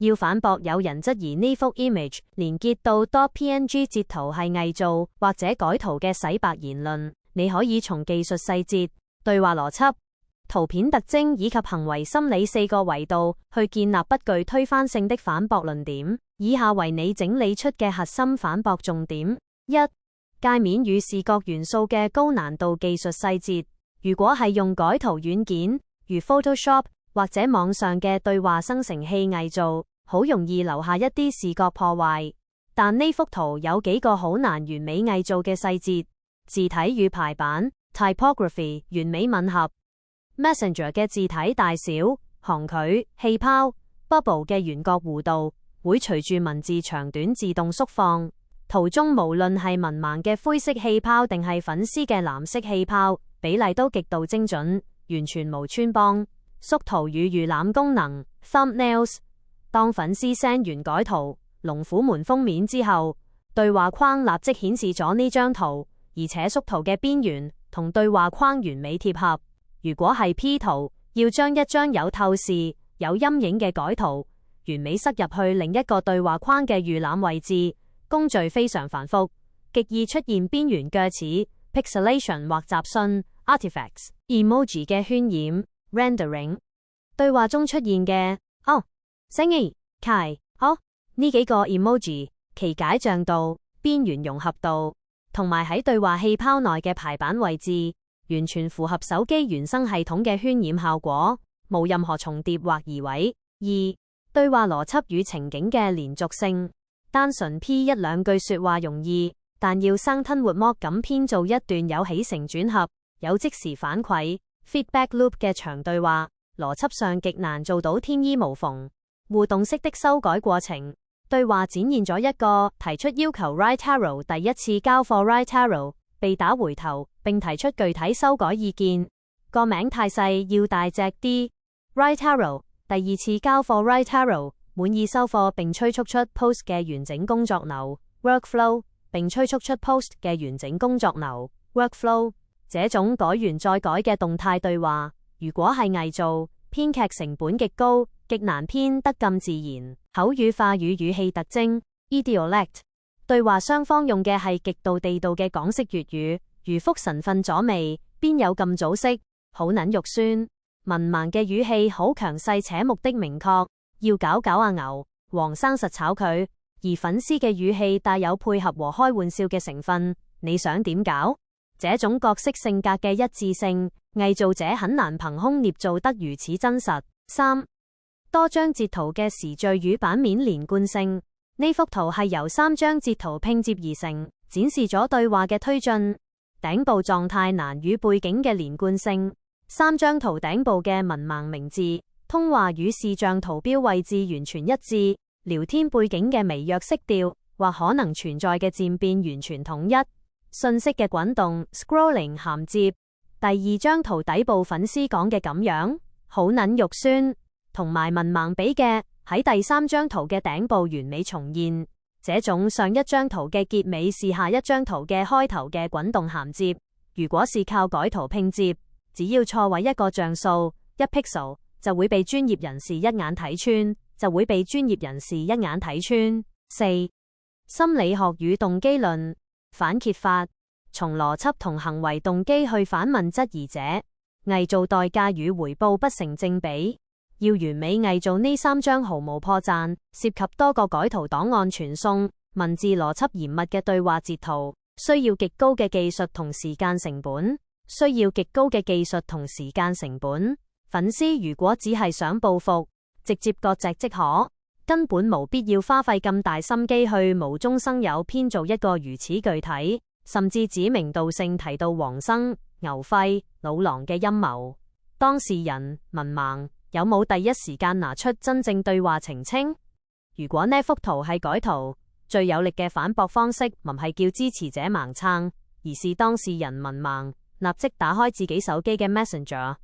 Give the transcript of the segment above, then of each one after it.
要反駁有人質疑呢幅 image 連結到多 PNG 截圖係偽造或者改圖嘅洗白言論，你可以從技術細節、對話邏輯、圖片特徵以及行為心理4個維度去建立不具推翻性的反駁論點。以下為你整理出嘅核心反駁重點： 1. 界面與視覺元素嘅高難度技術細節。如果係用改圖軟件，如 Photoshop 或者網上嘅對話生成器偽造，好容易留下一啲視覺破壞。但呢幅圖有幾個好難完美偽造嘅細節：字體與排版 typography 完美吻合。Messenger 嘅字體大小、行距、氣泡、bubble 嘅圓角弧度會隨住文字長短自動縮放。圖中無論係文盲嘅灰色氣泡定係粉絲嘅藍色氣泡，比例都極度精準，完全無穿幫。縮圖與預覽功能 Thumbnails。當粉絲 send 完改圖龍虎門封面之後，對話框立即顯示咗呢張圖，而且縮圖嘅邊緣同對話框完美貼合。如果係 P 圖，要將一張有透視、有陰影嘅改圖完美塞入去另一個對話框嘅預覽位置，工序非常繁複，極易出現邊緣鋸齒 pixelation 或雜訊 artifacts、emoji 嘅渲染 rendering。對話中出現嘅聲義、呢幾個 emoji 其解像度、邊緣融合度同埋喺對話氣泡內嘅排版位置，完全符合手機原生系統嘅渲染效果，冇任何重疊或移位。 2. 對話邏輯與情景嘅連續性。單純 P 一兩句說話容易，但要生吞活剝咁編造一段有起承轉合、有即時反饋 feedback loop 嘅長對話，邏輯上極難做到天衣無縫。互動式的修改過程。對話展現咗一個提出要求 Write Arrow 第一次交貨 Write Arrow 被打回頭，並提出具體修改意見。個名太細，要大隻啲。Write Arrow 第二次交貨 Write Arrow 滿意收貨，並催促出 post 嘅完整工作流 workflow， 並催促出 post 嘅完整工作流 workflow。這種改完再改嘅動態對話，如果係偽造，編劇成本極高，極難編得咁自然。口語化與語氣特徵 idiolect。對話雙方用嘅係極度地道嘅港式粵語，如福神瞓咗未？邊有咁早識？好撚肉酸。文盲嘅語氣好強勢且目的明確，要搞阿牛，黃生實炒佢。而粉絲嘅語氣帶有配合和開玩笑嘅成分，你想點搞？這種角色性格嘅一致性，偽造者很難憑空捏造得如此真實。 3. 多張截圖嘅時序與版面連貫性。呢幅圖係由3張截圖拼接而成，展示咗對話嘅推進、頂部狀態欄與背景嘅連貫性。3張圖頂部嘅文盲名字、通話與視像圖標位置完全一致，聊天背景嘅微弱色調或可能存在嘅漸變完全統一。信息嘅滾動 scrolling 銜接。第2張圖底部粉絲講嘅咁樣，好撚肉酸，同埋文盲比嘅喺第3張圖嘅頂部完美重現。這種上一張圖嘅結尾是下一張圖嘅開頭嘅滾動銜接。如果是靠改圖拼接，只要錯位一個像素1 pixel 就會被專業人士一眼睇穿。4. 心理學與動機論反揭發。從邏輯同行為動機去反問質疑者，偽造代價與回報不成正比。要完美偽造呢3張毫無破綻、涉及多個改圖檔案傳送、文字邏輯嚴密嘅對話截圖，需要極高嘅技術同時間成本。粉絲如果只係想報復，直接割席即可，根本無必要花費咁大心機去無中生有編造一個如此具體，甚至指名道姓提到黃生、牛輝、老狼嘅陰謀。當事人文盲有冇第一時間拿出真正對話澄清？如果呢幅圖係改圖，最有力嘅反駁方式唔係叫支持者盲撐，而是當事人文盲立即打開自己手機嘅 Messenger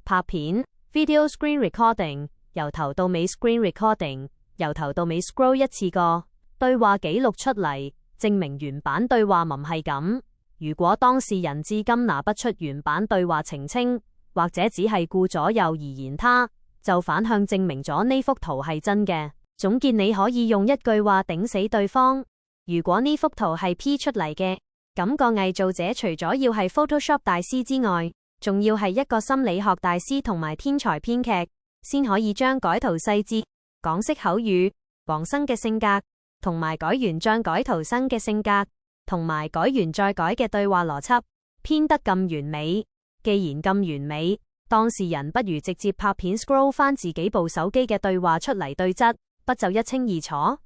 拍片 video screen recording， 由頭到尾 screen recording， 由頭到尾 scroll 一次過對話記錄出嚟，證明原版對話唔係咁。如果當事人至今拿不出原版對話澄清，或者只係顧左右而言他，就反向證明咗呢幅圖係真嘅。總結你可以用一句話頂死對方。如果呢幅圖係 P 出嚟嘅，咁個偽造者除咗要係 Photoshop 大師之外，仲要係一個心理學大師同埋天才編劇，先可以將改圖細節、港式口語、黃生嘅性格，同埋改完再改圖生嘅性格，同埋改完再改嘅對話邏輯，編得咁完美。既然咁完美，當事人不如直接拍片 scroll 返自己部手機嘅對話出嚟對質，不就一清二楚？